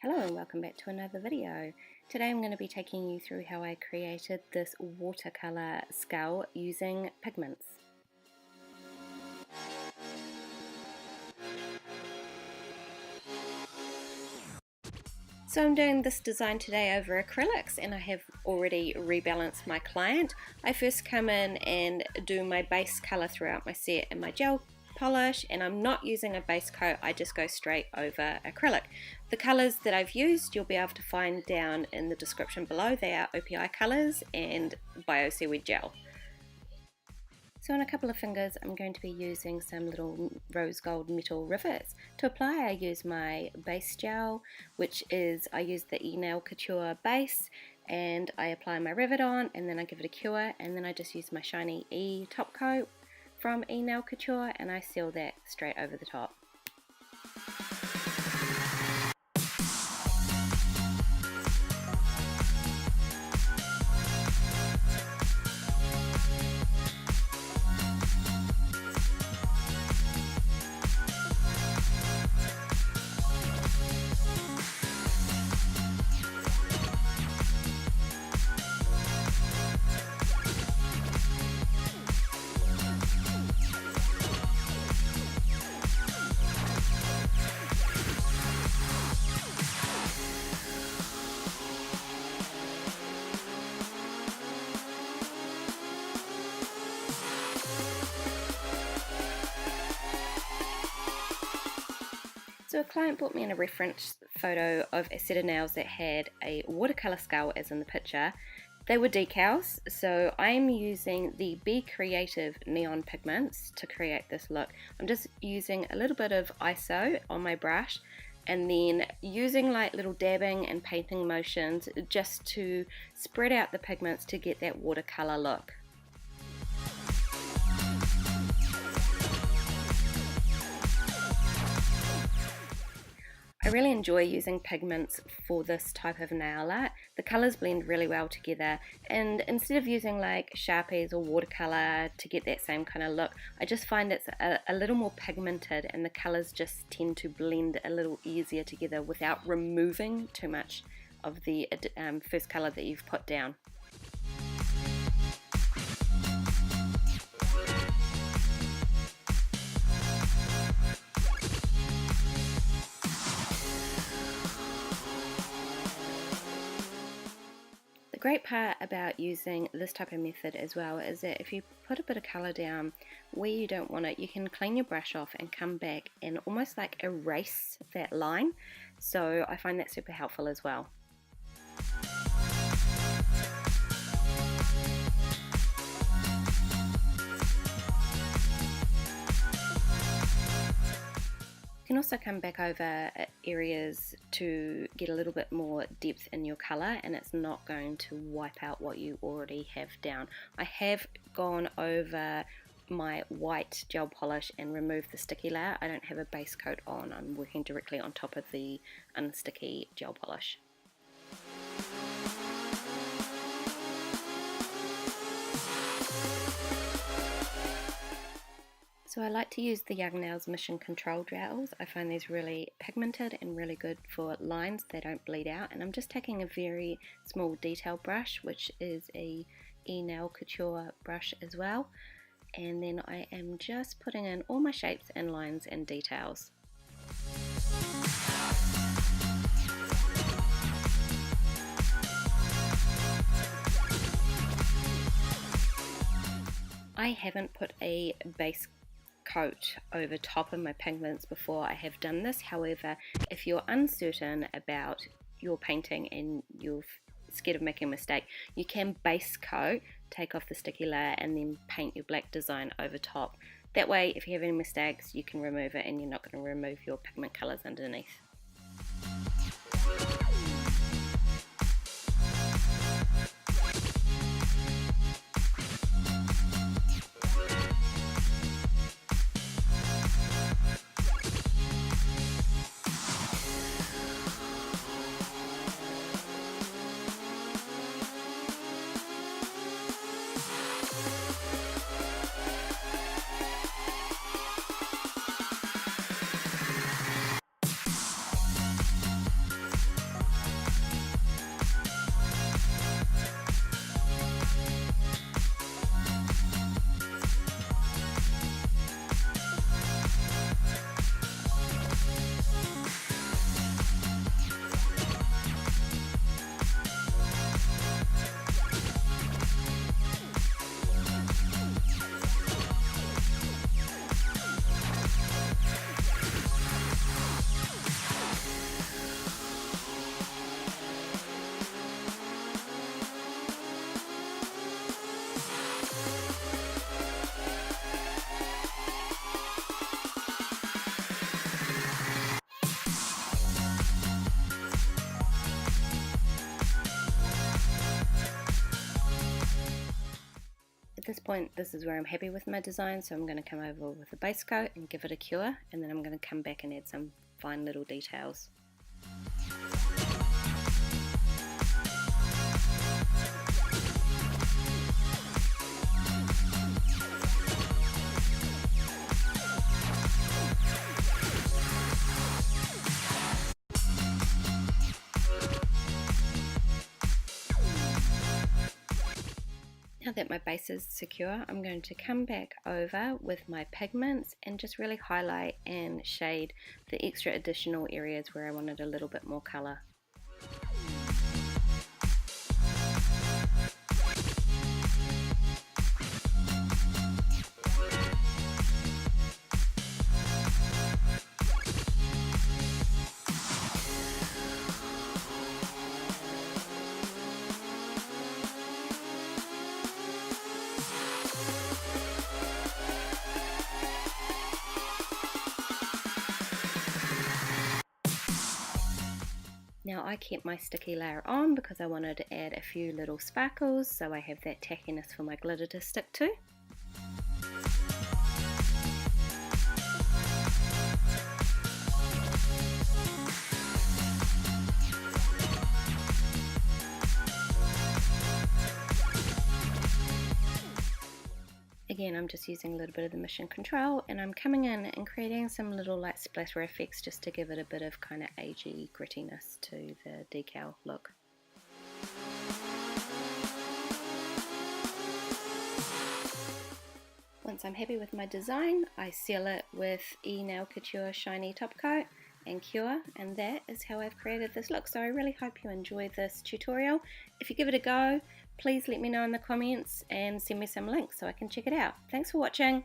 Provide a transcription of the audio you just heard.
Hello and welcome back to another video. Today I'm going to be taking you through how I created this watercolor skull using pigments. So I'm doing this design today over acrylics and I have already rebalanced my client. I first come in and do my base color throughout my set and my gel polish, and I'm not using a base coat, I just go straight over acrylic. The colors that I've used you'll be able to find down in the description below. They are OPI colors and bioseeweed gel. So on a couple of fingers I'm going to be using some little rose gold metal rivets. To apply I use my base gel, which is, I use the enailcouture base, and I apply my rivet on and then I give it a cure, and then I just use my shineE top coat from enailcouture and I seal that straight over the top. So a client brought me in a reference photo of a set of nails that had a watercolor skull as in the picture. They were decals, so I'm using the Be Creative neon pigments to create this look. I'm just using a little bit of ISO on my brush and then using like little dabbing and painting motions just to spread out the pigments to get that watercolor look. I really enjoy using pigments for this type of nail art. The colours blend really well together, and instead of using like Sharpies or watercolour to get that same kind of look, I just find it's a little more pigmented and the colours just tend to blend a little easier together without removing too much of the first colour that you've put down. The great part about using this type of method as well is that if you put a bit of colour down where you don't want it, you can clean your brush off and come back and almost like erase that line. So I find that super helpful as well. You can also come back over areas to get a little bit more depth in your colour, and it's not going to wipe out what you already have down. I have gone over my white gel polish and removed the sticky layer. I don't have a base coat on, I'm working directly on top of the unsticky gel polish. So I like to use the Young Nails Mission Control gels. I find these really pigmented and really good for lines. They don't bleed out, and I'm just taking a very small detail brush, which is a enailcouture brush as well, and then I am just putting in all my shapes and lines and details. I haven't put a base coat over top of my pigments before I have done this. However, if you're uncertain about your painting and you're scared of making a mistake, you can base coat, take off the sticky layer, and then paint your black design over top. That way, if you have any mistakes, you can remove it and you're not going to remove your pigment colors underneath. this point, this is where I'm happy with my design, so I'm going to come over with a base coat and give it a cure, and then I'm going to come back and add some fine little details. Now that my base is secure, I'm going to come back over with my pigments and just really highlight and shade the extra additional areas where I wanted a little bit more colour. Now I kept my sticky layer on because I wanted to add a few little sparkles, so I have that tackiness for my glitter to stick to. Again, I'm just using a little bit of the Mission Control, and I'm coming in and creating some little light splatter effects just to give it a bit of kind of agey grittiness to the decal look. Once I'm happy with my design, I seal it with enailcouture shineE top coat and cure, and that is how I've created this look. So I really hope you enjoyed this tutorial. If you give it a go, please let me know in the comments and send me some links so I can check it out. Thanks for watching.